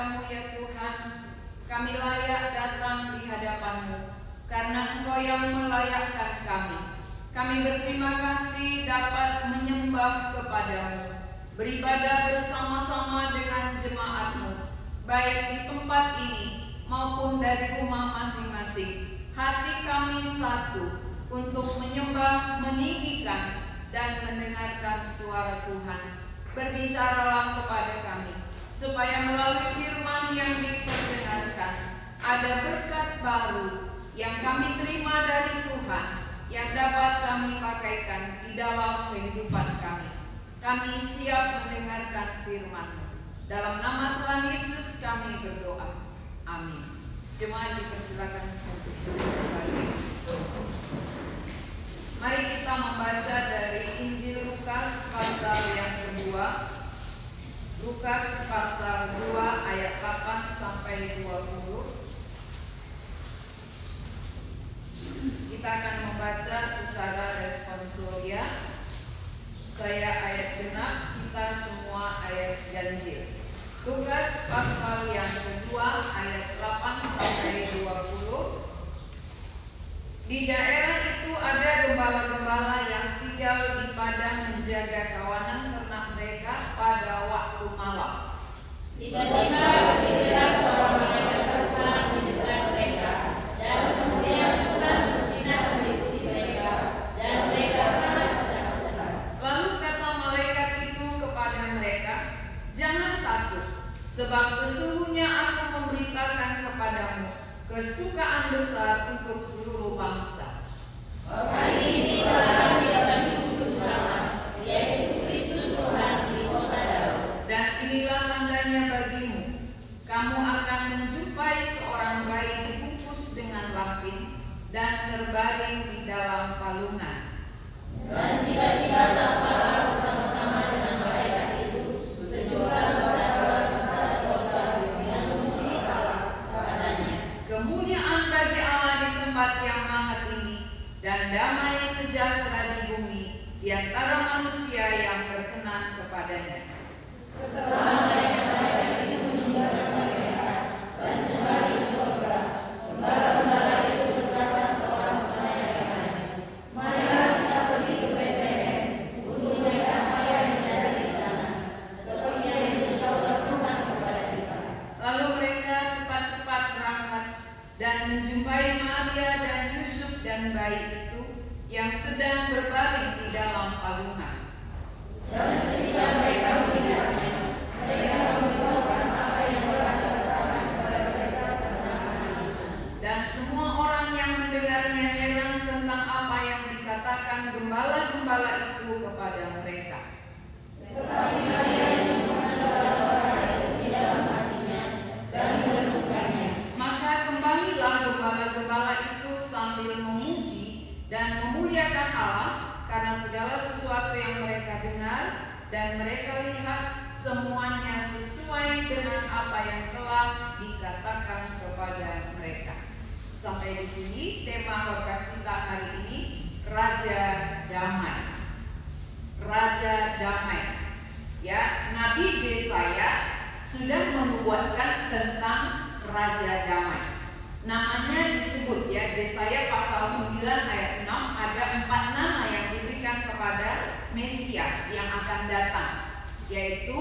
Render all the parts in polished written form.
kepadamu ya Tuhan, kami layak datang di hadapan-Mu, karena Engkau yang melayakkan kami. Kami berterima kasih dapat menyembah kepadamu, beribadah bersama-sama dengan jemaat-Mu, baik di tempat ini maupun dari rumah masing-masing. Hati kami satu untuk menyembah, meninggikan, dan mendengarkan suara Tuhan. Berbicaralah kepada kami, supaya melalui firman yang diperdengarkan ada berkat baru yang kami terima dari Tuhan, yang dapat kami pakaikan di dalam kehidupan kami. Kami siap mendengarkan firman-Mu. Dalam nama Tuhan Yesus kami berdoa. Amin. Jemaat dipersilakan untuk berdiri. Mari kita membaca dari Injil Lukas pasal yang kedua. Lukas pasal 2 ayat 8 sampai 20. Kita akan membaca secara responsoria. Saya ayat genap, kita semua ayat ganjil. Lukas pasal yang kedua ayat 8 sampai 20. Di daerah itu ada gembala-gembala yang tinggal di padang menjaga kawanan ternak mereka pada waktu malam. Tiba-tiba berdirilah seorang malaikat Tuhan di dekat mereka, dan kemudian Tuhan bersinar meliputi mereka, dan mereka sangat ketakutan. Lalu kata malaikat itu kepada mereka, "Jangan takut, sebab sesungguhnya aku memberitakan kepadamu kesukaan besar untuk seluruh bangsa. Hari ini telah lahir Juru Selamat, yaitu Kristus Tuhan di kota Daud. Dan inilah tandanya bagimu, kamu akan menjumpai seorang bayi dibungkus dengan lampin dan terbaring di dalam palungan." Dan tiba-tiba tampaklah bersama-sama dengan malaikat itu sejumlah saudara tentara surga yang memuji Allah katanya, "Kemuliaan bagi Allah di tempat yang maha tinggi, dan damai sejahtera di bumi di antara manusia yang berkenan kepadanya." Setelah malaikat itu meninggalkan mereka dan kembali ke surga, gembala-gembala itu berkata seorang kepada yang lain, "Marilah kita pergi ke Betlehem untuk melihat apa yang terjadi di sana, seperti yang diberitahukan Tuhan kepada kita." Lalu mereka cepat-cepat berangkat dan menjumpai Maria dan Yusuf dan bayi itu yang sedang berbaring di dalam palungan. Dan ketika mereka melihatnya, mereka memberitahukan apa yang telah dikatakan kepada mereka tentang anak itu. Dan semua orang yang mendengarnya heran tentang apa yang dikatakan gembala-gembala itu kepada mereka. Tetapi Maria menyimpan segala perkara itu di dalam hatinya dan merenungkannya. Maka kembalilah gembala-gembala itu sambil memuji dan memuliakan Allah karena segala sesuatu yang mereka dengar dan mereka lihat semuanya sesuai dengan apa yang telah dikatakan kepada mereka. Sampai di sini tema khotbah kita hari ini, Raja Damai. Raja Damai. Ya, Nabi Yesaya sudah menubuatkan tentang Raja Damai. Namanya disebut ya, Yesaya pasal 9 ayat 6 ada 4 nama yang diberikan kepada Mesias yang akan datang, yaitu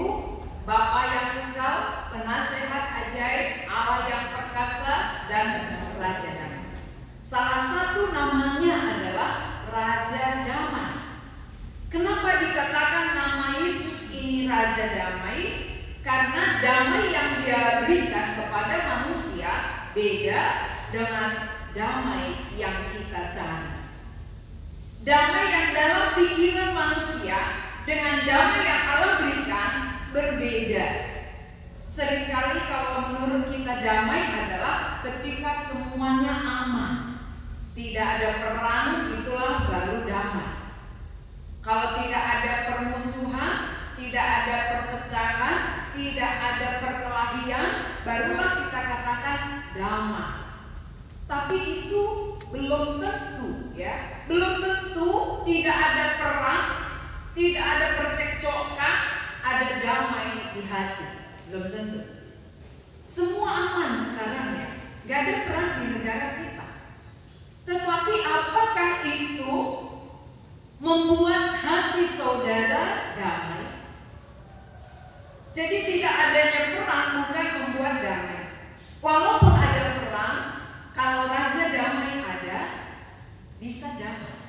Bapa yang kekal, penasehat ajaib, Allah yang perkasa, dan Raja Damai. Salah satu namanya adalah Raja Damai. Kenapa dikatakan nama Yesus ini Raja Damai? Karena damai yang dia berikan kepada manusia beda dengan damai yang kita cari. Damai yang dalam pikiran manusia dengan damai yang Allah berikan berbeda. Seringkali kalau menurut kita damai adalah ketika semuanya aman, tidak ada perang, itulah baru damai. Kalau tidak ada permusuhan, tidak ada perpecahan, tidak ada perkelahian, barulah kita katakan damai. Tapi itu belum tentu ya, belum tentu tidak ada perang, tidak ada percekcokan, ada damai di hati, belum tentu. Semua aman sekarang ya, gak ada perang di negara kita. Tetapi apakah itu membuat hati saudara damai? Jadi tidak adanya perang bukan membuat damai. Walaupun ada perang, kalau raja damai ada, bisa damai.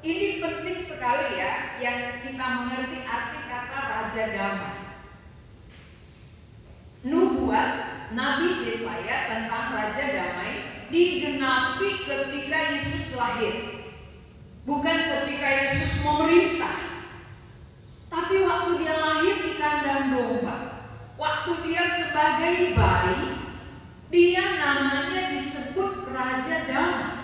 Ini penting sekali ya, yang kita mengerti arti kata raja damai. Nubuat Nabi Yesaya tentang raja damai digenapi ketika Yesus lahir, bukan ketika Yesus memerintah. Tapi waktu dia lahir di kandang domba, waktu dia sebagai bayi, dia namanya disebut raja damai.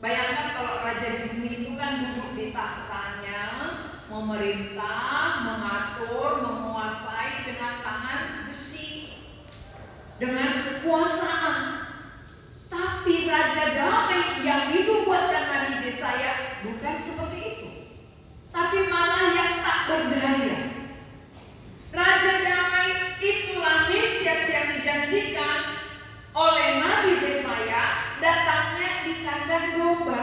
Bayangkan kalau raja di bumi itu kan duduk di tahtanya, memerintah, mengatur, menguasai dengan tangan besi, dengan kekuasaan. Tapi raja damai yang dinubuatkan Nabi Yesaya bukan seperti itu, tapi malah yang tak berdaya. Raja damai itulah Mesias yang dijanjikan oleh Nabi Yesaya, datangnya di kandang domba,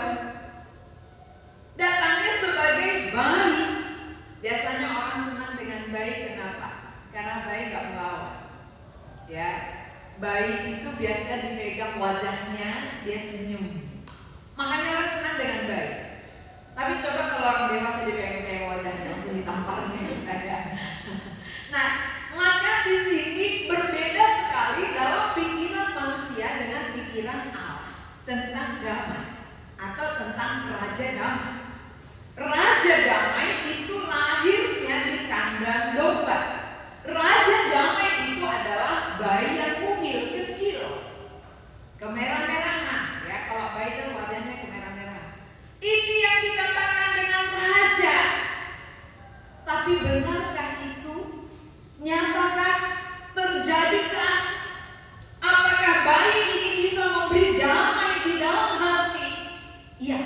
datangnya sebagai bayi. Biasanya orang senang dengan bayi, kenapa? Karena bayi gak melawan. Ya, bayi itu biasa dipegang wajahnya, dia senyum. Makanya orang senang dengan bayi. Tapi coba kalau orang dewasa dipegang wajahnya, langsung ditamparnya. Nah, maka di sini berbeda sekali dalam pikiran manusia dengan pikiran Allah tentang damai atau tentang raja damai. Raja damai itu lahirnya di kandang domba. Raja damai itu adalah bayi yang mungil, kecil, kemerah-merahan. Ya, kalau bayi kan wajahnya kemerah-merahan. Ini yang dikatakan dengan raja. Tapi benarkah itu? Nyatakah? Terjadikah? Apakah bayi ini bisa memberi damai di dalam hati? Iya,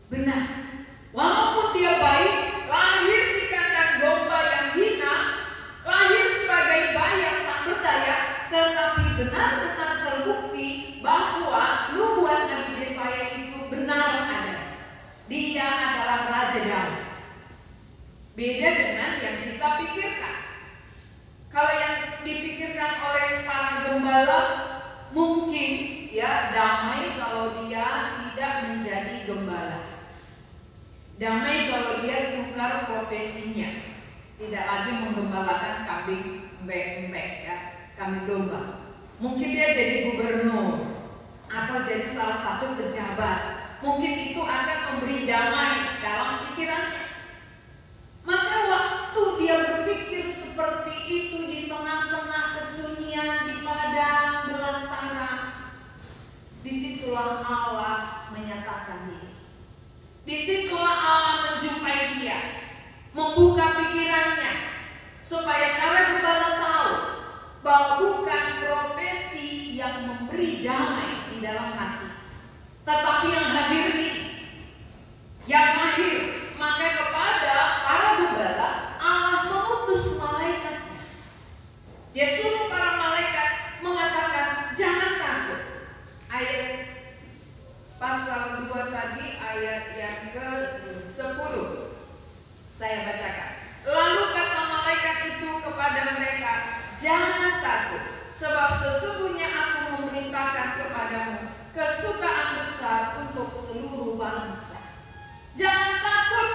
benar. Walaupun dia bayi, lahir di kandang domba yang hina, lahir sebagai bayi yang tak berdaya, tetapi benar-benar terbukti bahwa nubuat Nabi Yesaya itu benar ada. Dia adalah raja damai. Beda dengan yang kita pikirkan. Kalau yang dipikirkan oleh para gembala, mungkin ya damai kalau dia tidak menjadi gembala. Damai kalau dia tukar profesinya, tidak lagi menggembalakan kambing mbek-mbek ya, kambing domba. Mungkin dia jadi gubernur atau jadi salah satu pejabat. Mungkin itu akan memberi damai dalam pikirannya. Maka waktu dia berpikir seperti itu di tengah-tengah kesunyian di padang belantara, disitulah Allah menyatakan diri. Disitulah Allah menjumpai dia, membuka pikirannya, supaya para gembala tahu bahwa bukan profesi yang memberi damai di dalam hati, tetapi yang hadir ini, yang mahir. Maka kepada para gembala Allah mengutus malaikatnya. Dia suruh para malaikat mengatakan jangan takut. Ayat pasal 2 tadi, ayat yang ke-10 saya bacakan. Lalu kata malaikat itu kepada mereka, jangan takut, sebab sesungguhnya aku memerintahkan kepadamu kesukaan besar untuk seluruh bangsa. Jangan takut,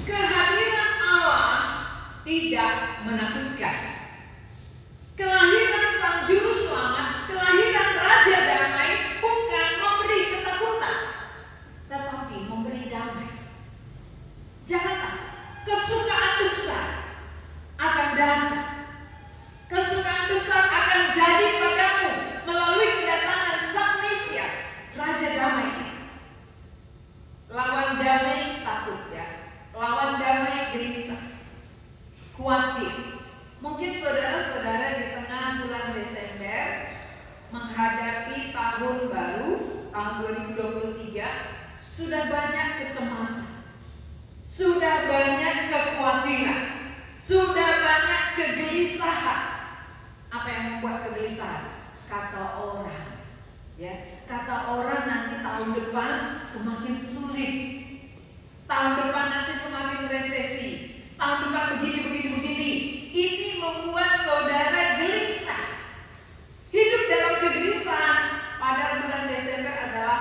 kehadiran Allah tidak menakutkan. Kelahiran Sang Juru Selamat, kelahiran Raja Damai bukan memberi ketakutan, tetapi memberi damai. Jangan takut, kesukaan besar akan datang. Kesukaan besar akan jadi padamu melalui kedatangan Sang Mesias, Raja Damai. Lawan damai takut ya, lawan damai gelisah, khawatir. Mungkin saudara-saudara di tengah bulan Desember menghadapi tahun baru, tahun 2023, sudah banyak kecemasan, sudah banyak kekhawatiran, sudah banyak kegelisahan. apa yang membuat kegelisahan? Kata orang. Ya, kata orang nanti tahun depan semakin sulit. Tahun depan nanti semakin resesi. Tahun depan begini. Ini membuat saudara gelisah. Hidup dalam kegelisahan. Padahal bulan Desember adalah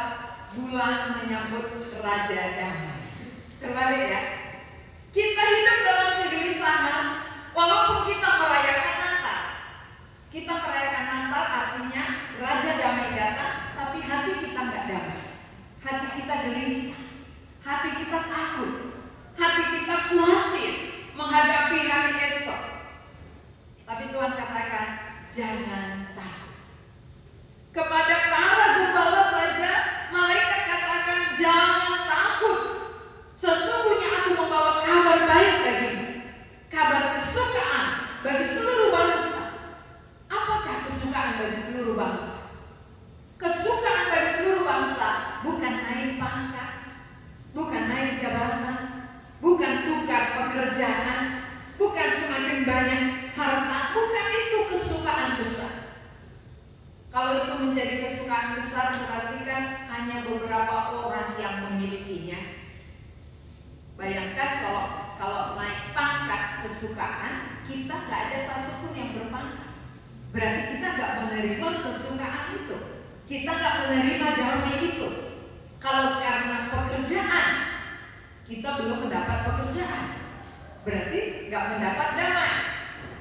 bulan menyambut Raja Damai. Terbalik ya. Kita hidup dalam kegelisahan walaupun kita merayakan Natal. Kita merayakan Natal artinya Raja Damai datang, tapi hati kita nggak damai. Hati kita gelisah. Hati kita takut. Hati kita khawatir menghadapi hari esok. Tapi Tuhan katakan, jangan takut. Kepada para gembala saja, malaikat katakan, jangan takut. Sesungguhnya aku membawa kabar baik bagimu. Kabar kesukaan bagi seluruh bangsa. Apakah kesukaan bagi seluruh bangsa? Kesukaan bagi seluruh bangsa bukan naik pangkat, bukan naik jabatan, bukan tukar pekerjaan, bukan semakin banyak harta, bukan itu kesukaan besar. Kalau itu menjadi kesukaan besar, berarti kan hanya beberapa orang yang memilikinya. Bayangkan kalau naik pangkat kesukaan, kita nggak ada satupun yang berpangkat. Berarti kita nggak menerima kesukaan itu. Kita nggak menerima damai itu. Kalau karena pekerjaan, kita belum mendapat pekerjaan. Berarti nggak mendapat damai.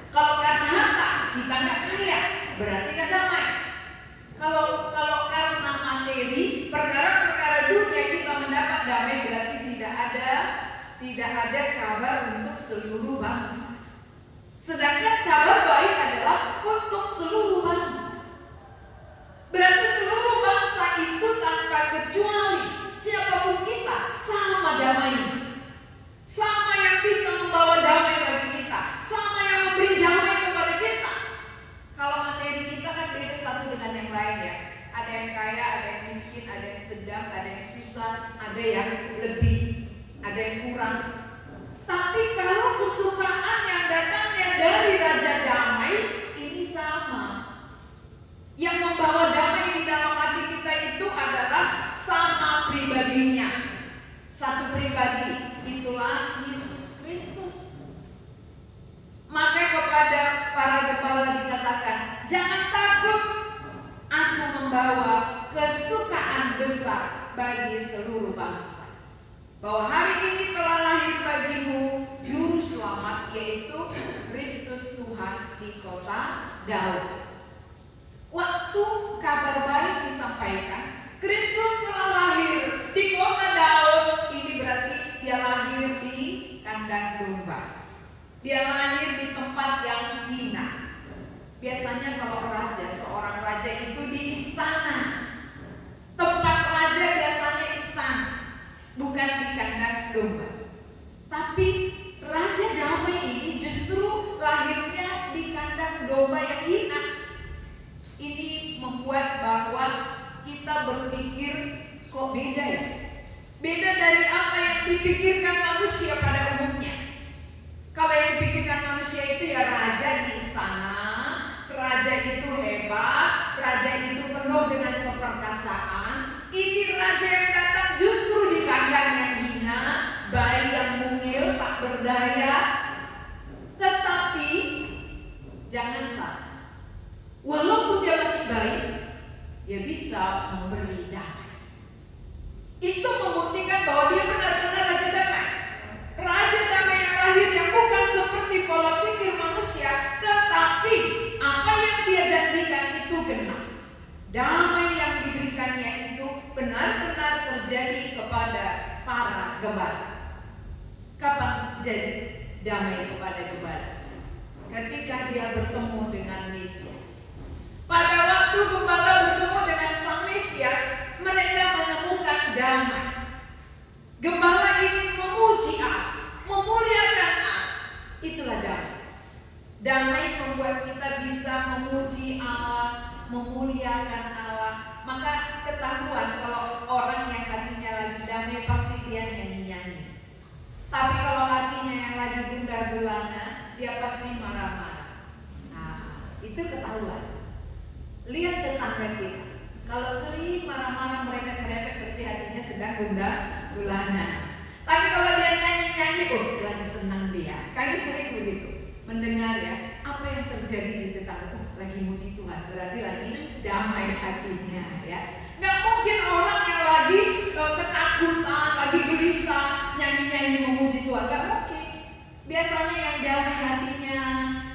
Kalau karena harta, kita nggak kaya. Berarti nggak damai. Kalau karena materi, perkara-perkara dunia kita mendapat damai, berarti tidak ada kabar untuk seluruh bangsa. Sedangkan kabar baik adalah untuk seluruh bangsa. Berarti seluruh bangsa itu tanpa kecuali siapapun kita sama damai. Sama yang bisa membawa damai bagi kita, sama yang memberi damai kepada kita. Kalau materi kita kan beda satu dengan yang lain ya. Ada yang kaya, ada yang miskin, ada yang sedang, ada yang susah, ada yang lebih, ada yang kurang. Tapi kalau kesukaan yang datangnya dari Raja Damai, ini sama. Yang membawa damai di dalam hati kita itu adalah sama pribadinya. Satu pribadi, itulah Yesus Kristus. Maka kepada para gembala dikatakan, jangan takut, aku membawa kesukaan besar bagi seluruh bangsa. Bahwa hari ini telah lahir bagimu juru selamat, yaitu Kristus Tuhan di kota Daud. Waktu kabar baik disampaikan, Kristus telah lahir di kota Daud. Ini berarti dia lahir di kandang domba. Dia lahir di tempat yang hina. Biasanya kalau seorang raja itu di istana. Tempat raja biasanya istana, bukan di kandang domba. Tapi Raja Damai ini justru lahirnya di kandang domba yang hina. Ini membuat bahwa kita berpikir, kok beda ya? Beda dari apa yang dipikirkan manusia pada umumnya. Kalau yang dipikirkan manusia itu ya raja di istana, raja itu hebat, raja itu penuh dengan keperkasaan. Ini raja yang datang justru di kandang yang hina, bayi yang mungil, tak berdaya. Tetapi jangan salah, walaupun dia masih bayi, dia bisa memberi damai. Itu membuktikan bahwa dia benar-benar Raja Damai. Raja Damai yang lahir yang bukan seperti pola pikir manusia, tetapi apa yang dia janjikan itu genap. Damai yang diberikannya itu benar-benar terjadi kepada para gembala. Kapan jadi damai kepada gembala? Ketika dia bertemu dengan Mesias. Pada waktu gembala bertemu dengan sang Mesias, mereka menemukan damai. Gembala ini memuji Allah, memuliakan Allah. Itulah damai. Damai membuat kita bisa memuji Allah, memuliakan Allah. Maka ketahuan kalau orang yang hatinya lagi damai pasti dia nyanyi-nyanyi. Tapi kalau hatinya yang lagi gundah gulana, dia pasti marah-marah. itu ketahuan. Lihat tetangga kita, kalau sering marah-marah, merepet-merepet, berarti hatinya sedang gundah gulana. Tapi kalau dia nyanyi-nyanyi, oh lagi senang dia. Kami sering begitu mendengar ya, apa yang terjadi di tetangga itu lagi muji Tuhan, berarti lagi damai hatinya ya. Nggak mungkin orang yang lagi ketakutan, lagi gelisah, nyanyi-nyanyi memuji Tuhan, nggak mungkin. Biasanya yang damai hatinya,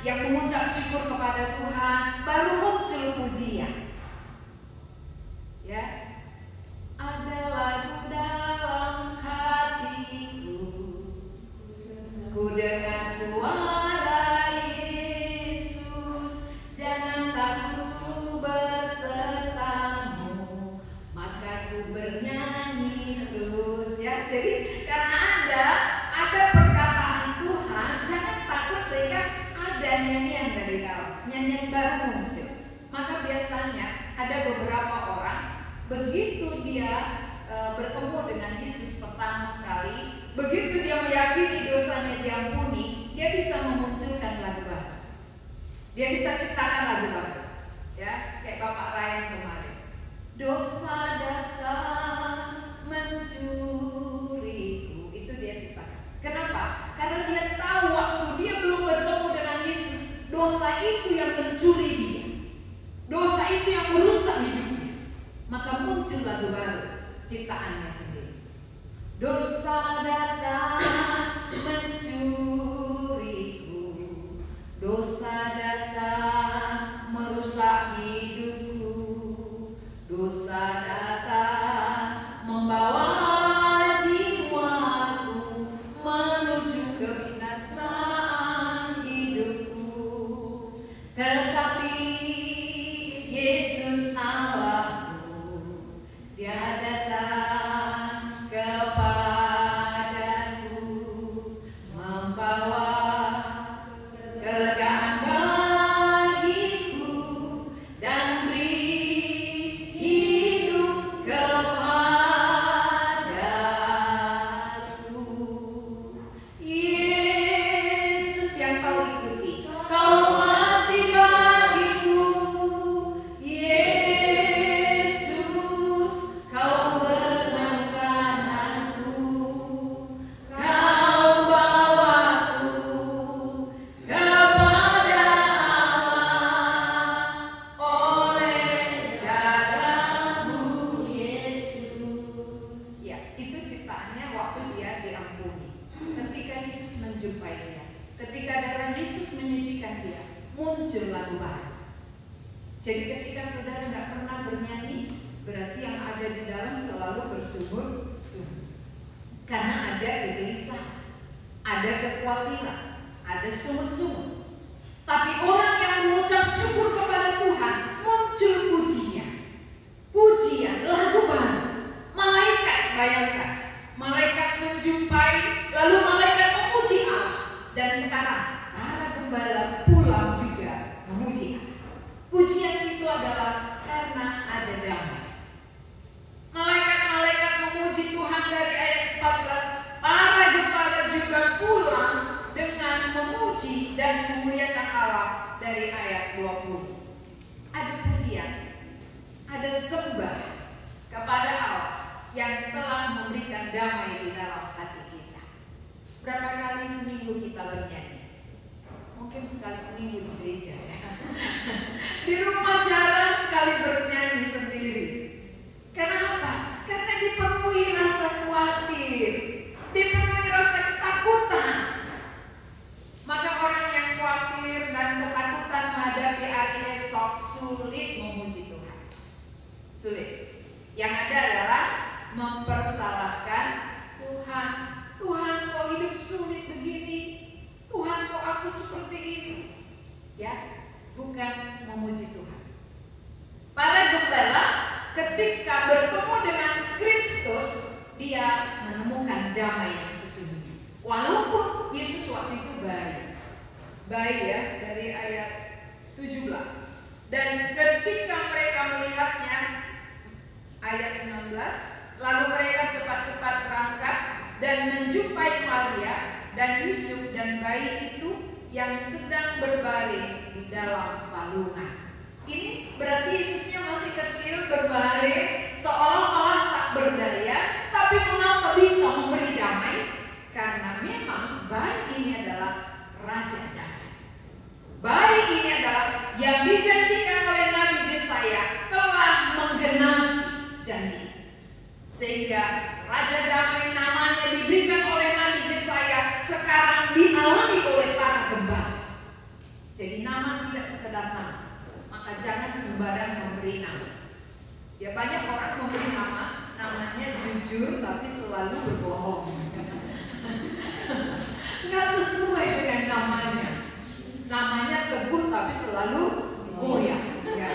yang mengucap syukur kepada Tuhan, baru muncul pujian. Ya, ada lagu dalam hatiku, ku dengar suara Yesus, jangan takut ku besertamu, maka ku bernyanyi terus. Ya, jadi karena ada perkataan Tuhan, jangan takut sehingga ada nyanyian dari dalam, nyanyian baru muncul. Maka biasanya ada beberapa orang, begitu dia bertemu dengan Yesus pertama sekali, begitu dia meyakini dosanya diampuni, dia bisa memunculkan lagu baru. Dia bisa ciptakan lagu baru. Ya, kayak Bapak Ryan kemarin. Dosa datang mencuriku, itu dia ciptakan. Kenapa? Karena dia tahu waktu dia belum bertemu dengan Yesus, dosa itu yang mencuri dia. Dosa itu yang merusak hidupnya. Maka muncul lagu baru, ciptaannya sendiri. Dosa datang mencuriku, dosa datang merusak hidupku, dosa datang membawa jiwaku menuju kebinasaan hidupku. Tetapi Yesus Allahku, Dia datang kepadaku, membawa kelegaan bagiku dan beri hidup kepadaku. Yesus yang kau ikuti, kau mati bagiku. Yesus, kau benarkan aku, kau bawaku kepada Allah oleh darah-Mu Yesus. Ya, itu ciptaannya waktu dia diampuni. Ketika Yesus menjumpai dia, ketika darah Yesus menyucikan dia, muncul lagu baru. Jadi ketika saudara nggak pernah bernyanyi, berarti yang ada di dalam selalu bersumur-sumur. Karena ada kegelisahan, ada kekhawatiran, ada sumur-sumur. Tapi orang yang mengucap syukur kepada Tuhan, muncul pujian. Pujian, lagu baru. Malaikat, bayangkan. Malaikat menjumpai, lalu malaikat memuji Allah. Dan sekarang, para gembala pulang juga memuji Allah. Pujian itu adalah karena ada damai. Malaikat-malaikat memuji Tuhan dari ayat 14. Para gembala juga pulang dengan memuji dan memuliakan Allah dari ayat 20. Ada pujian, ada sembah kepada Allah yang telah memberikan damai di dalam hati kita. Berapa kali seminggu kita bernyanyi? Mungkin sekali seminggu di gereja ya. Di rumah jarang sekali bernyanyi sendiri. Karena apa? Karena dipenuhi rasa khawatir, dipenuhi rasa ketakutan. Maka orang yang khawatir dan ketakutan menghadapi hari esok sulit memuji Tuhan. Sulit. Yang ada adalah mempersalahkan Tuhan. Tuhan, kok hidup sulit begini? Tuhan, kok aku seperti ini? Ya, bukan memuji Tuhan. Para gembala ketika bertemu dengan Kristus, dia menemukan damai yang sesungguhnya. Walaupun Yesus waktu itu baik ya, dari ayat 17. Dan ketika mereka melihatnya, ayat 16, lalu mereka cepat-cepat berangkat dan menjumpai Maria dan Yusuf dan bayi itu yang sedang berbaring di dalam palungan. Ini berarti Yesusnya masih kecil, berbaring, seolah-olah tak berdaya, tapi mengapa bisa memberi damai? Karena memang bayi ini adalah Raja Damai. Bayi ini adalah yang dijanjikan oleh Nabi Yesaya telah menggenapi janji. Sehingga Raja Damai namanya diberikan oleh Nabi Yesaya sekarang dialami oleh para gembala. Jadi nama tidak sekedar nama, maka jangan sembarang memberi nama. Ya banyak orang memberi nama, namanya jujur tapi selalu berbohong. Nggak sesuai dengan namanya. Namanya teguh tapi selalu goyah. Ya.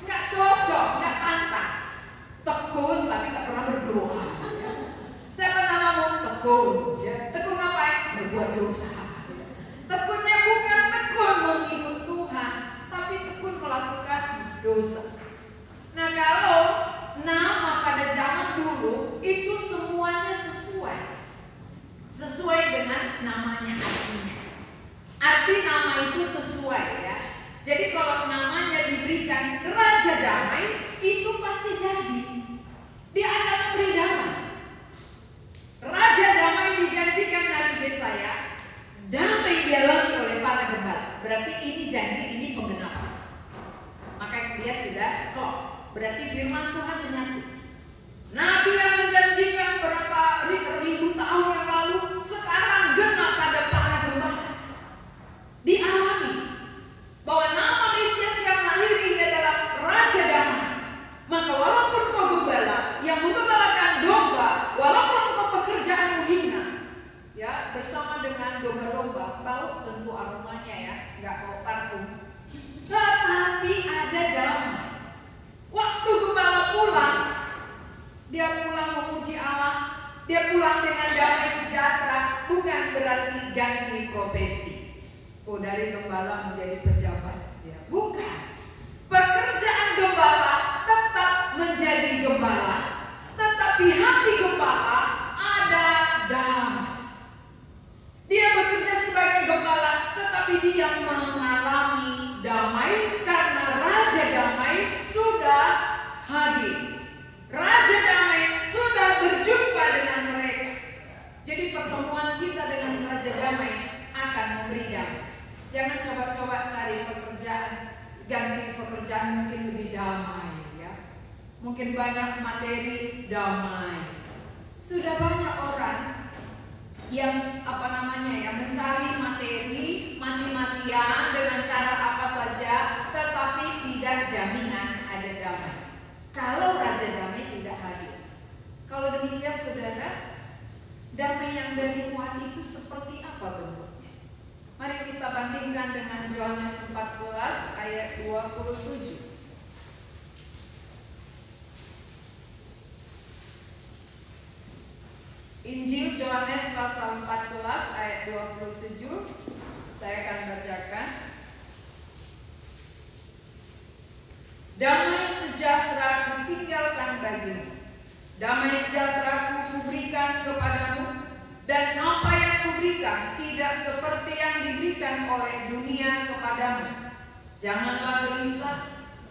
Nggak cocok, nggak pantas. Tekun tapi nggak pernah berdoa. Ya. Siapa namamu? Tekun. Ya. Tekun apa? Berbuat dosa. Tekunnya bukan tekun mengikut Tuhan, tapi tekun melakukan dosa. Nah kalau nama pada zaman dulu itu semuanya sesuai dengan namanya artinya. Arti nama itu sesuai ya. Jadi kalau namanya diberikan Raja Damai, itu pasti jadi. Dia akan memberi damai. Raja Damai dijanjikan Nabi Yesaya, damai dialami oleh para gembala. Berarti ini janji, ini penggenapan. Maka dia sudah klop. Berarti firman Tuhan menyatu. Nabi yang menjanjikan berapa ribu tahun yang lalu sekarang genap pada para gembala. Dialami bahwa nama Mesias yang lahir ini adalah Raja Damai. Maka walaupun kau gembala yang menggembalakan domba, walaupun kau pekerjaanmu hina, ya bersama dengan domba-domba, tahu tentu aromanya ya, nggak kau parfum, tetapi ada damai. Waktu gembala pulang, dia pulang memuji Allah, dia pulang dengan damai sejahtera, bukan berarti ganti profesi. Oh dari gembala menjadi pejabat, ya bukan. Pekerjaan gembala tetap menjadi gembala, tetapi hati gembala ada damai. Dia bekerja sebagai gembala, tetapi dia mengalami damai karena Raja Damai sudah hadir. Raja Damai sudah berjumpa dengan mereka. Jadi pertemuan kita dengan Raja Damai akan memberi damai. Jangan coba-coba cari pekerjaan, ganti pekerjaan mungkin lebih damai ya. Mungkin banyak materi damai. Sudah banyak orang yang mencari materi mati-matian dengan cara apa saja, tetapi tidak jaminan ada damai. Kalau Raja Damai tidak hadir. Kalau demikian saudara, damai yang dari Tuhan itu seperti apa bentuknya? Mari kita bandingkan dengan Yohanes 14 ayat 27. Injil Yohanes pasal 14 ayat 27. Saya akan bacakan. Damai sejahtera kutinggalkan bagimu, damai sejahtera kuberikan kepadamu, dan apa yang kuberikan tidak seperti yang diberikan oleh dunia kepadamu. Janganlah gelisah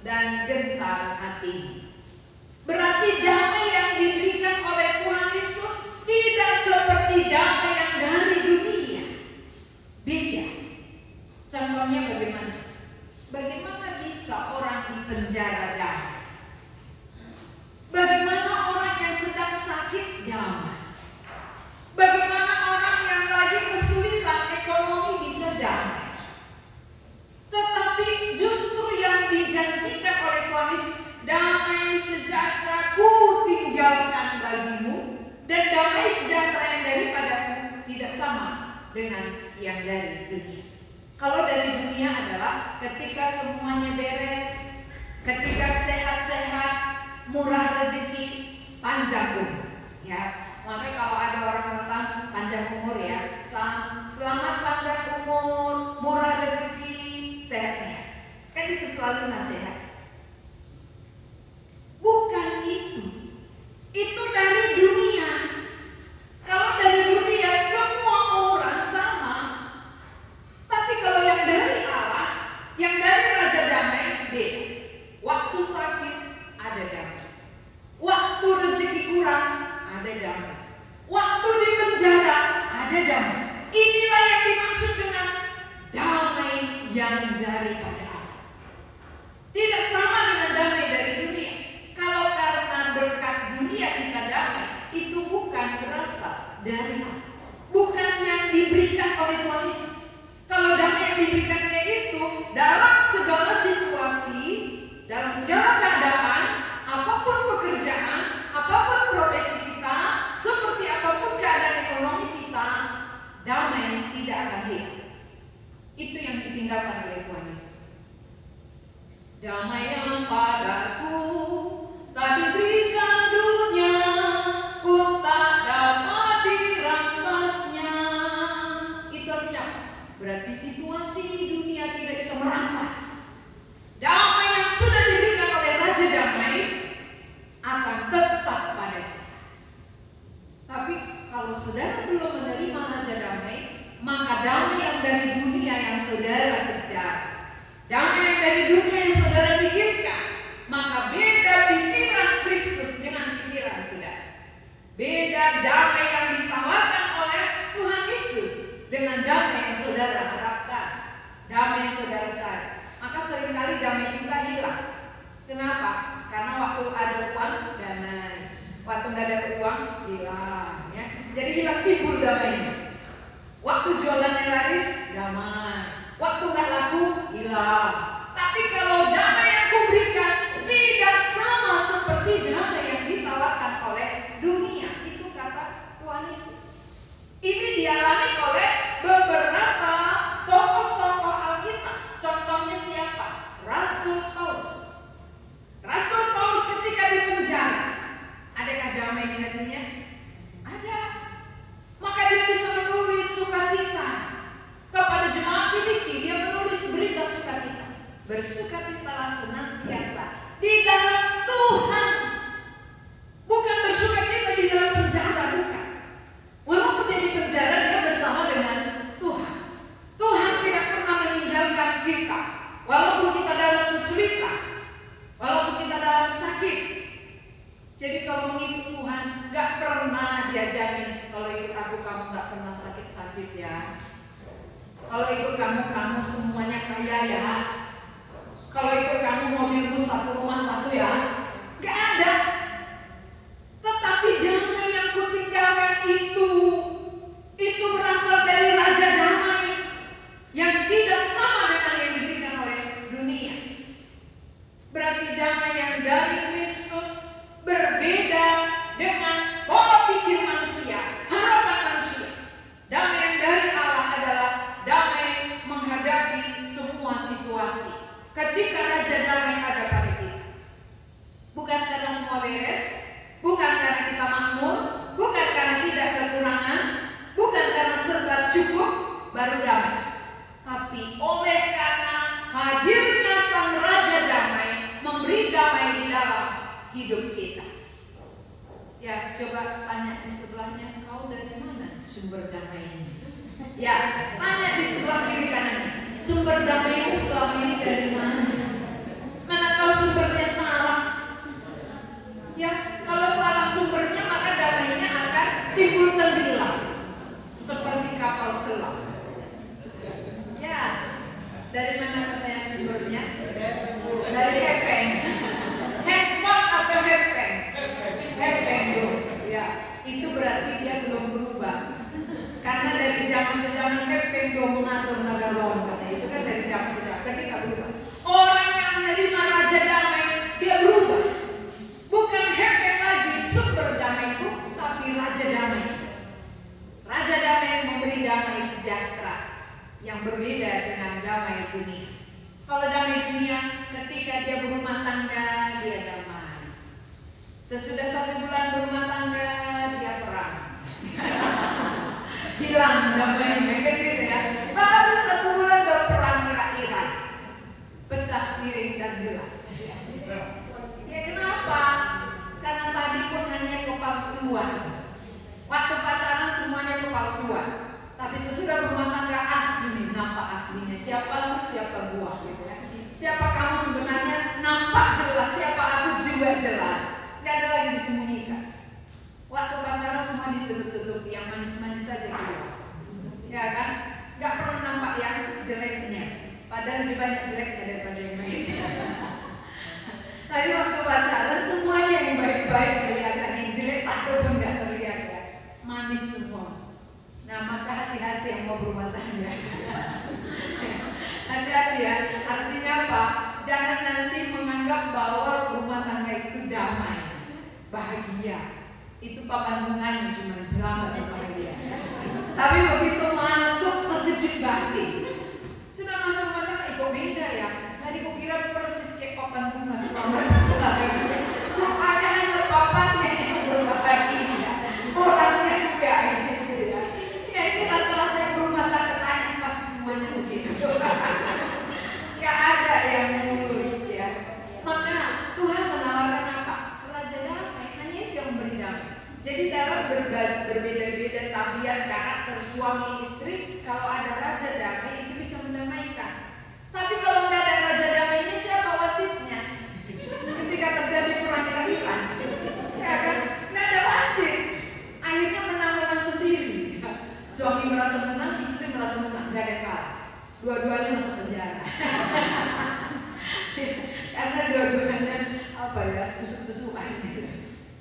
dan gentar hati. Berarti damai yang diberikan oleh Tuhan Yesus tidak seperti damai yang dari dunia. Beda. Contohnya bagaimana? Bagaimana bisa orang di penjara damai? Bagaimana orang yang sedang sakit damai? Bagaimana orang yang lagi kesulitan ekonomi bisa damai? Tetapi justru yang dijanjikan oleh Tuhan Yesus, damai sejahtera ku tinggalkan bagimu, dan damai sejahtera yang daripadaku tidak sama dengan yang dari dunia. Kalau dari dunia adalah ketika semuanya beres, ketika sehat-sehat, murah rezeki, panjang umur. Ya, makanya kalau ada orang bilang panjang umur ya, selamat panjang umur, murah rezeki, sehat-sehat. Kan itu selalu nasihat. Bukan itu. Itu dari dunia. Kalau dari dunia semua orang sama. Tapi damai. Inilah yang dimaksud dengan damai yang daripada Allah. Tidak sama dengan damai dari dunia. Kalau karena berkat dunia kita damai, itu bukan berasal dari Allah, bukan yang diberikan oleh Tuhan Yesus. Kalau damai yang diberikannya itu dalam segala situasi, dalam segala keadaan, apapun pekerjaan, apapun profesi kita, seperti apapun keadaan ekonomi kita, damai tidak akan hilang. Itu yang ditinggalkan oleh Tuhan Yesus. Damai yang padaku tak diberikan dunia, pun tak dapat dirampasnya. Itu artinya apa? Berarti situasi dunia tidak bisa merampas damai yang sudah diberikan oleh Raja Damai akan tetap pada kita. Tapi kalau saudara belum menerima Raja Damai, maka damai yang dari dunia yang saudara kejar, damai yang dari dunia yang saudara pikirkan, maka beda pikiran Kristus dengan pikiran saudara. Beda damai yang ditawarkan oleh Tuhan Yesus dengan damai yang saudara harapkan, damai yang saudara cari. Maka seringkali damai kita hilang. Kenapa? Karena waktu ada uang, damai. Waktu nggak ada uang, hilang. Ya. Jadi hilang timbul damainya. Waktu jualannya laris, damai. Waktu nggak laku, hilang. Tapi kalau damai yang kuberikan tidak sama seperti damai yang ditawarkan oleh dunia. Itu kata Tuhan Yesus. Ini dialami oleh beberapa tokoh-tokoh Alkitab. Contohnya siapa? Rasul Paulus. Rasul Paulus ketika di penjara, adakah damai di hatinya? Ada. Maka dia bisa menulis sukacita kepada jemaat Filipi. Dia menulis berita sukacita. Bersukacitalah senantiasa di dalam Tuhan. Bukan bersukacita di dalam penjara, bukan. Walaupun dia di penjara, dia bersama dengan Tuhan. Tuhan tidak pernah meninggalkan kita. Walaupun kita dalam kesulitan, walaupun kita dalam sakit. Jadi kalau mengikut Tuhan, gak pernah diajarin, kalau ikut aku kamu gak pernah sakit-sakit ya. Kalau ikut kamu semuanya kaya ya. Kalau ikut kamu mobilmu satu, rumah satu ya. Gak ada. Tetapi damai yang kutinggalkan itu berasal dari Raja Damai yang tidak sama dengan yang diberikan oleh dunia. Berarti damai yang dari Kristus berbeda dengan pola pikir manusia, harapan manusia. Damai yang dari Allah adalah damai menghadapi semua situasi. Ketika Raja Damai ada pada kita, bukan karena semua beres, bukan karena kita makmur, bukan karena tidak kekurangan, bukan karena serba cukup baru damai, tapi oleh karena hadirnya Sang Raja Damai memberi damai di dalam hidup kita. Ya, coba tanya di sebelahnya, kau dari mana sumber damai ini? Ya, tanya di sebelah kiri kanan, sumber damai itu selama ini dari mana? Mana tahu sumbernya salah? Ya, kalau salah sumbernya maka damainya akan timbul tenggelam seperti kapal selam. Ya, dari mana katanya sumbernya? Dari Hepeng. Hepeng atau Hepeng? Hepeng dulu. Ya, itu berarti dia belum berubah. Karena dari zaman ke zaman Hepeng dulu mengatur Nagaron katanya. Itu kan dari zaman ke zaman. Berarti tak berubah. Orang yang menerima Raja Damai dia berubah. Bukan Hepeng lagi sumber damai itu, tapi Raja Damai. Raja Damai memberi damai sejahtera yang berbeda dengan damai dunia. Kalau damai dunia, ketika dia berumah tangga, dia damai. Sesudah 1 bulan berumah tangga, dia perang. Hilang damainya, kan gitu ya. Baru 1 bulan udah perang Irak-Iran. Pecah piring dan gelas. Ya kenapa? Karena tadi pun hanya kepalsuan. Waktu pacaran semuanya kepalsuan. Tapi sesudah berumah tangga asli, nampak aslinya. Siapa lu, siapa gua gitu ya. Siapa kamu sebenarnya nampak jelas, siapa aku juga jelas. Gak ada lagi disembunyikan. Waktu pacaran semua ditutup-tutup, yang manis-manis saja keluar. lebih banyak jeleknya daripada yang baik. Tapi waktu pacaran semuanya yang baik-baik kelihatan, yang jelek satu pun nggak terlihat ya. Manis semua. Nah maka hati-hati yang mau berumah tangga. Hati-hati ya. Artinya apa? Jangan nanti menganggap bahwa rumah tangga itu damai, bahagia. Itu papan bunganya cuma selamat dan bahagia. Tapi begitu masuk terkejut batin. Sudah masuk rumah tangga, kok beda ya? Tadi kok kira persis kayak papan bunga selamat. Ada hanya papannya yang berbahagia, orangnya enggak gitu ya. Ya ini rata-rata yang berumah tangga tanya pasti semuanya begitu. Gak ada yang mulus ya. Maka Tuhan menawarkan apa? Raja damai, hanya itu yang memberi damai. Jadi dalam berbeda-beda tabiat karakter suami istri, kalau ada raja damai itu bisa mendamaikan. Tapi kalau nggak ada raja damai ini siapa wasitnya? Ketika terjadi perang-perangan, ya kan? Nggak ada wasit. Akhirnya menang-menang sendiri. Suami merasa menang, istri merasa menang, nggak ada yang kalah. Dua-duanya masuk penjara. Karena dua-duanya apa ya, tusuk-tusukan.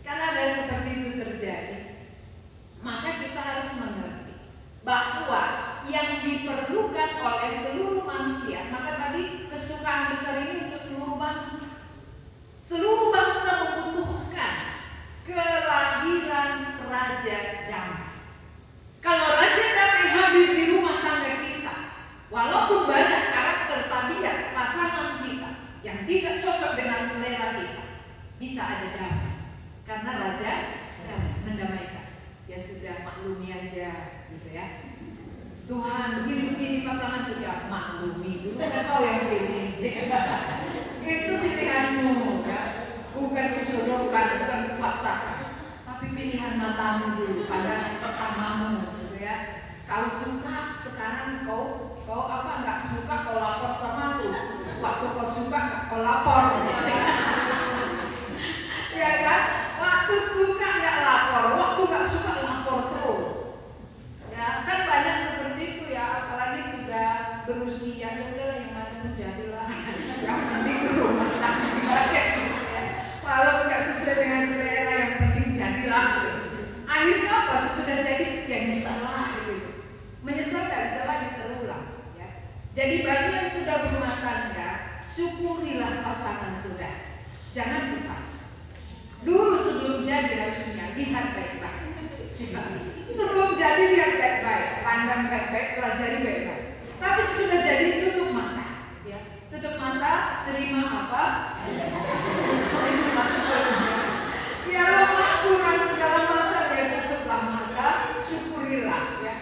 Karena ada seperti itu terjadi. Maka kita harus mengerti bahwa yang diperlukan oleh seluruh manusia, maka tadi kesukaan besar ini untuk seluruh bangsa. Seluruh bangsa membutuhkan kelahiran raja damai. Kalau raja damai hadir di rumah tangga kita, walaupun banyak karakter tabiat pasangan kita yang tidak cocok dengan selera kita, bisa ada damai. Karena raja damai, mendamaikan. Ya sudah, maklumi aja gitu ya. Tuhan begini-begini pasangan tidak maklumi dulu, nggak tahu yang pilih. Itu pilihanmu ya, bukan disodorkan, bukan dipaksakan, tapi pilihan matamu dulu, pandangan pertamamu gitu ya. Kau suka sekarang kau apa nggak suka kau lapor sama aku. Waktu kau suka kau lapor. Ya kan? Waktu suka nggak lapor, waktu nggak suka lapor terus. Ya kan banyak seperti itu ya, apalagi sudah berusia ya udahlah yang mana pun jadilah. Yang penting berumah tangga ya. Walaupun nggak sesuai dengan selera, yang penting jadilah. Akhirnya apa? Sesudah jadi ya nyesal gitu. Menyesal nggak bisa lagi terulang. Ya. Jadi bagi yang sudah berumah tangga, syukurilah pasangan sudah. Jangan susah. Dulu sebelum jadi harusnya lihat baik-baik. Sebelum jadi lihat baik-baik, pandang baik-baik, pelajari baik-baik. Tapi sesudah jadi tutup mata, ya. Tutup mata, terima apa? Ya lemah kurang segala macam ya, tutuplah mata, syukurilah ya.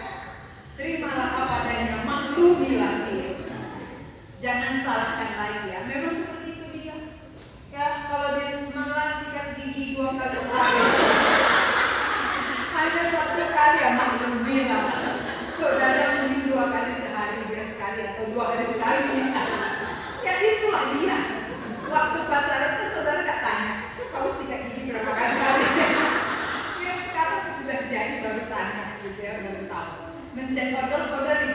Terimalah apa adanya, maklumilah dia. Jangan salahkan lagi ya. Memang seperti itu dia. Ya, kalau dia malah sikat gigi 2 kali sehari, hanya 1 kali ya maklumilah. Saudara mungkin 2 kali sehari dia sekali atau 2 hari sekali. Ya itulah dia. Waktu pacaran kan saudara nggak tanya, kau sikat gigi berapa kali sehari? Ya sekarang sesudah jadi baru tanya, gitu ya, baru tahu. Mencet order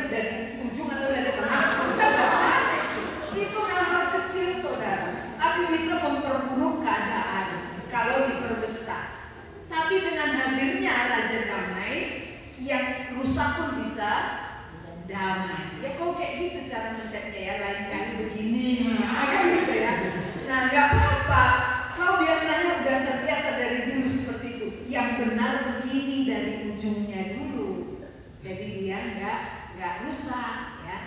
dari ujung atau dari tengah. Itu hal-hal kecil saudara, tapi bisa memperburuk keadaan kalau diperbesar. Tapi dengan hadirnya raja damai, yang rusak pun bisa damai. Ya kok kayak gitu cara mencetnya ya, lain kali begini, kan gitu ya. Nah nggak apa-apa, kau biasanya udah terbiasa dari dulu seperti itu. Yang benar begini dari ujungnya dulu, jadi dia nggak rusak ya.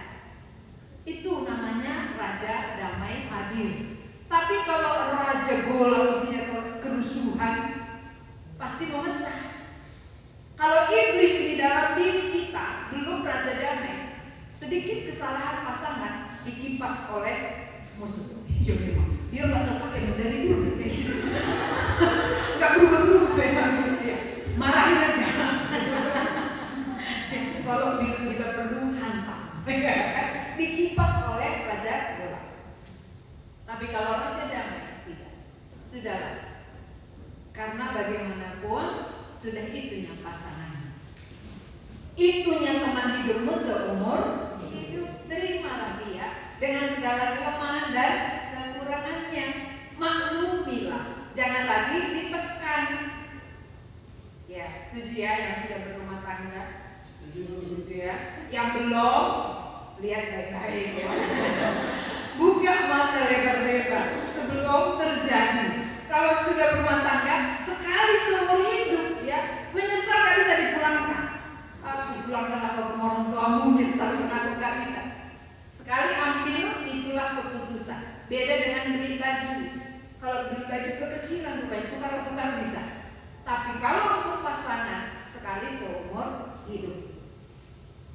Itu namanya raja damai hadir. Tapi kalau raja golak isinya kerusuhan, pasti memecah. Kalau iblis di dalam diri kita belum raja damai, sedikit kesalahan pasangan dikipas oleh musuh. Dia nggak terpakai dari dulu, nggak berubah-ubah memang dia. Marahin aja. Kalau bila perlu hantam, dikipas oleh raja golak. Tapi kalau raja damai tidak, sudahlah. Karena bagaimanapun sudah itunya pasangan, itunya teman hidupmu seumur hidup. Terimalah dia dengan segala kelemahan dan kekurangannya. Maklumilah, jangan lagi ditekan. Ya, setuju ya yang sudah berumah tangga? Setuju ya. Yang belum, lihat baik-baik ya. Buka mata lebar-lebar sebelum terjadi. Kalau sudah berumah tangga, sekali seumur hidup ya, menyesal gak bisa dipulangkan. Dipulangkan atau ke orang tuamu, nyesal karena aku gak bisa. Sekali ambil, itulah keputusan. Beda dengan beli baju. Kalau beli baju kekecilan rupanya, tukar-tukar bisa. Tapi kalau untuk pasangan, sekali seumur hidup.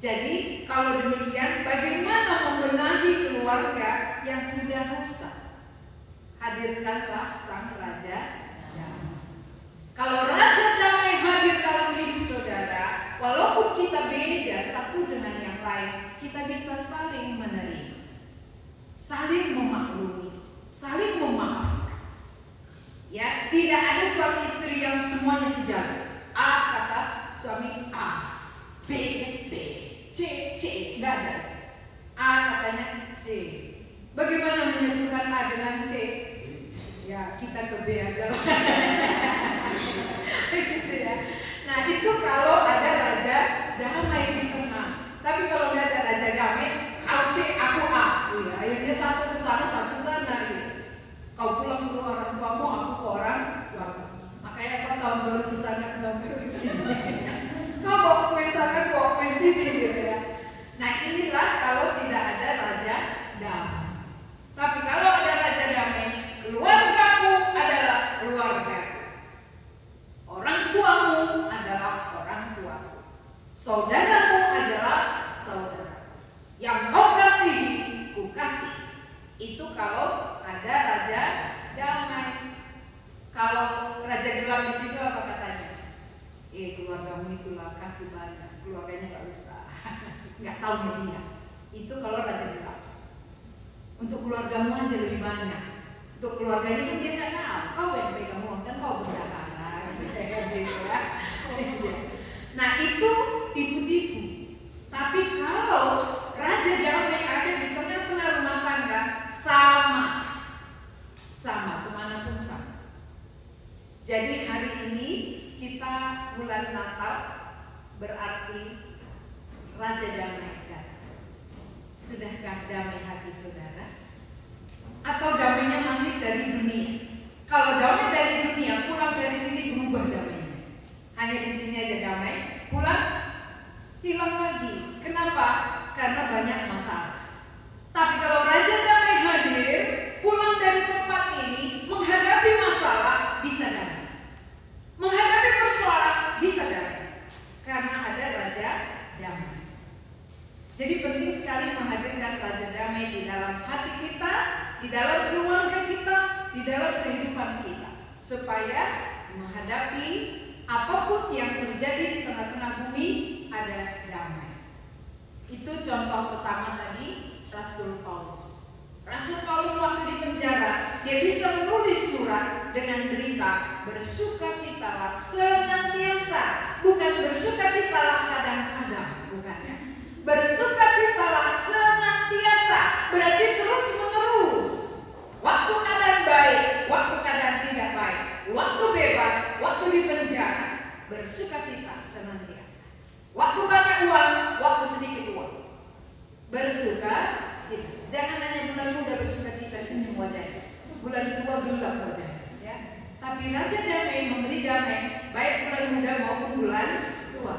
Jadi kalau demikian, bagaimana membenahi keluarga yang sudah rusak? Hadirkanlah sang Raja Damai. Kalau Raja Damai hadir dalam hidup saudara, walaupun kita beda satu dengan yang lain, kita bisa saling menerima, saling memaklumi, saling memaafkan. Ya, tidak ada suami istri yang semuanya sejalan. A kata suami A, B, C, nggak ada. A katanya C. Bagaimana menyatukan A dengan C? Ya, kita ke B aja lah. Gitu ya. Nah, itu kalau ada Raja Damai di tengah. Tapi kalau nggak ada Raja Damai, kau C, aku A. Ya, akhirnya satu ke sana, satu ke sana. Gitu. Kau pulang ke orang tuamu, aku ke orang tuamu. Makanya kau tahun baru ke sana, tahun baru ke sini. Kau bawa kue sana, bawa kue sini gitu ya. Nah, inilah kalau tidak ada Raja Damai. Tapi kalau ada Raja Damai, keluargamu adalah keluargaku. Orang tuamu adalah orang tuaku. Saudaramu adalah saudara. Yang kau kasihi, ku kasih. Itu kalau ada Raja Damai. Kalau Raja Gelap di situ apa katanya? Keluargamu itulah kasih banyak, keluarganya nggak usah, nggak tahu dia. Itu kalau Raja Gelap. Untuk keluargamu aja lebih banyak. Untuk keluarganya kan dia nggak tahu. Kau yang pegang uang kan kau berdahara, gitu ya. Nah itu tipu-tipu. Tapi kalau Raja Damai ada di tengah-tengah rumah tangga, sama kemanapun sama. Jadi hari ini kita bulan Natal berarti Raja Damai datang. Sudahkah damai hati saudara? Atau damainya masih dari dunia? Kalau damai dari dunia, pulang dari sini berubah damainya. Hanya di sini aja damai, pulang hilang lagi. Kenapa? Karena banyak masalah. Tapi kalau Raja Damai hadir, pulang dari tempat ini, menghadapi masalah bisa damai. Menghadapi persoalan bisa damai. Karena ada Raja Damai. Jadi penting sekali menghadirkan Raja Damai di dalam hati kita, di dalam keluarga kita, di dalam kehidupan kita, supaya menghadapi apapun yang terjadi di tengah-tengah bumi ada damai. Itu contoh pertama tadi Rasul Paulus. Rasul Paulus waktu di penjara, dia bisa menulis surat dengan berita bersukacitalah senantiasa, bukan bersukacitalah kadang-kadang, bukan ya. Bersukacitalah senantiasa, berarti terus menerus. Waktu keadaan baik, waktu keadaan tidak baik, waktu bebas, waktu di penjara, bersukacita senantiasa. Waktu banyak uang, waktu sedikit uang, bersukacita. Jangan hanya bulan muda bersukacita senyum wajahnya, bulan tua gelap wajahnya, ya. Tapi Raja Damai memberi damai, baik bulan muda maupun bulan tua.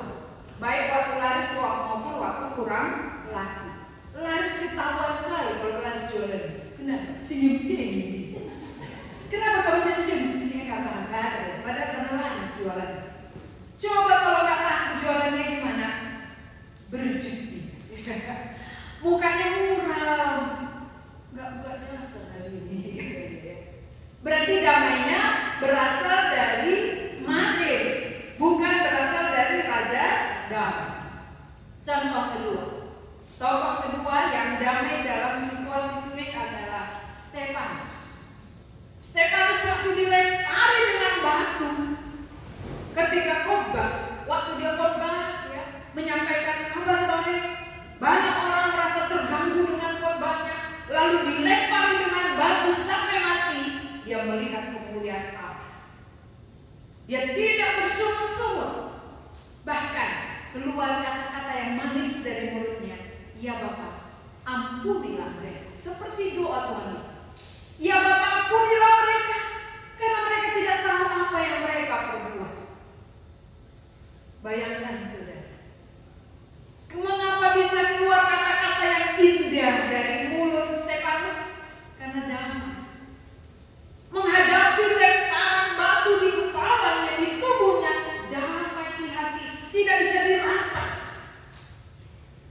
Baik waktu laris maupun waktu kurang laku. Laris ketahuan kali kalau laris jualan. Kenapa? Senyum-senyum. Kenapa kalau senyum-senyum? Dia gak bahagia. Padahal karena laris jualan. Coba kalau gak laku jualannya gimana? Berjudi. Mukanya muram. Gak jelas hari ini. Berarti damainya berasal dari Maher, bukan berasal dari Raja Damai. Contoh kedua, tokoh kedua yang damai dalam situasi sulit adalah Stefanus. Stefanus waktu dilempari dengan batu ketika khotbah, waktu dia khotbah ya, menyampaikan kabar baik, banyak orang merasa terganggu dengan khotbahnya. Dia tidak bersungut-sungut. Bahkan keluar kata-kata yang manis dari mulutnya. Ya Bapa, ampunilah mereka. Seperti doa Tuhan Yesus. Ya Bapa, ampunilah mereka. Karena mereka tidak tahu apa yang mereka perbuat. Bayangkan saudara. Mengapa bisa keluar kata-kata yang indah dari mulut Stefanus? Karena damai. Menghadapi lemparan batu di kepalanya, di tubuhnya, damai di hati. Tidak bisa dirampas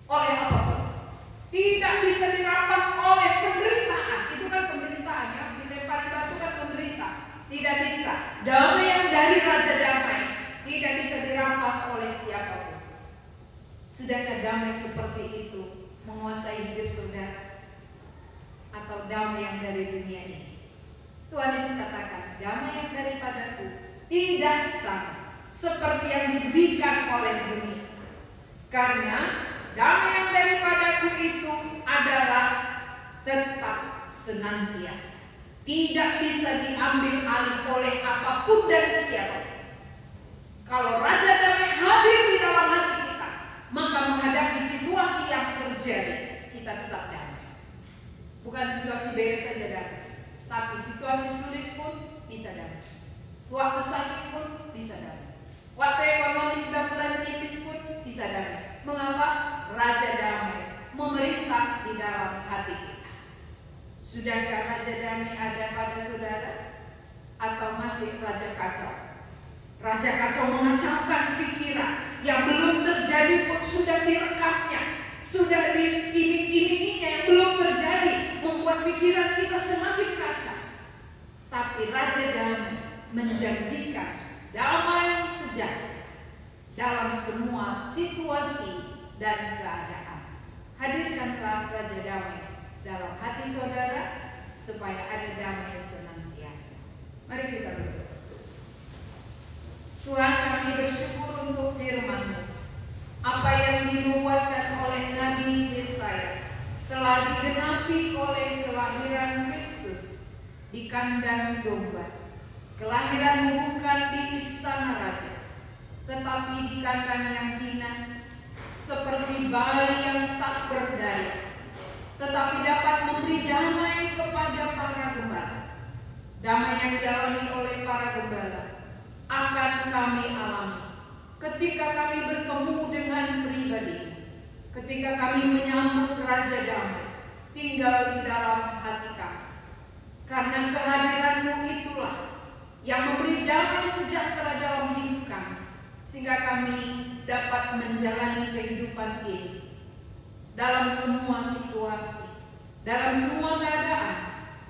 oleh apapun. Tidak bisa dirampas oleh penderitaan. Itu kan penderitaan ya. Dilempari batu kan penderita. Tidak bisa. Damai yang dari Raja Damai tidak bisa dirampas oleh siapapun. Sudahkah damai seperti itu menguasai hidup saudara? Atau damai yang dari dunia ini? Tuhan Yesus katakan, damai yang daripadaku tidak sama seperti yang diberikan oleh dunia. Karena damai yang daripadaku itu adalah tetap senantiasa. Tidak bisa diambil alih oleh apapun dan siapapun. Kalau Raja Damai hadir di dalam hati kita, maka menghadapi situasi yang terjadi, kita tetap damai. Bukan situasi beres saja damai, tapi situasi sulit pun bisa damai. Waktu sakit pun bisa damai. Waktu ekonomi sudah mulai menipis pun bisa damai. Mengapa? Raja Damai memerintah di dalam hati kita. Sudahkah Raja Damai ada pada saudara? Atau masih Raja Kacau? Raja Kacau mengacaukan pikiran yang belum terjadi pun sudah direkamnya, sudah diiming-iminginya yang belum terjadi, membuat pikiran kita semakin kacau. Tapi Raja Damai menjanjikan damai sejahtera dalam semua situasi dan keadaan. Hadirkanlah Raja Damai dalam hati saudara supaya ada damai senantiasa. Mari kita berdoa. Tuhan, kami bersyukur untuk firman-Mu. Apa yang dinubuatkan oleh Nabi Yesaya telah digenapi oleh kelahiran Kristus di kandang domba. Kelahiran bukan di istana raja, tetapi di kandang yang hina, seperti bayi yang tak berdaya, tetapi dapat memberi damai kepada para gembala. Damai yang dialami oleh para gembala akan kami alami ketika kami bertemu dengan pribadi, ketika kami menyambut Raja Damai tinggal di dalam hati kami. Karena kehadiran-Mu itulah yang memberi damai sejahtera dalam hidup kami, sehingga kami dapat menjalani kehidupan ini dalam semua situasi, dalam semua keadaan.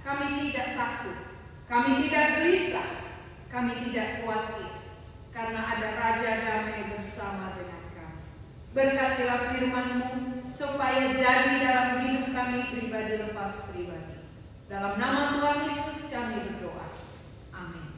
Kami tidak takut, kami tidak gelisah, kami tidak khawatir, karena ada Raja Damai bersama dengan kami. Berkatilah firman-Mu supaya jadi dalam hidup kami pribadi lepas pribadi. Dalam nama Tuhan Yesus kami berdoa. Amin.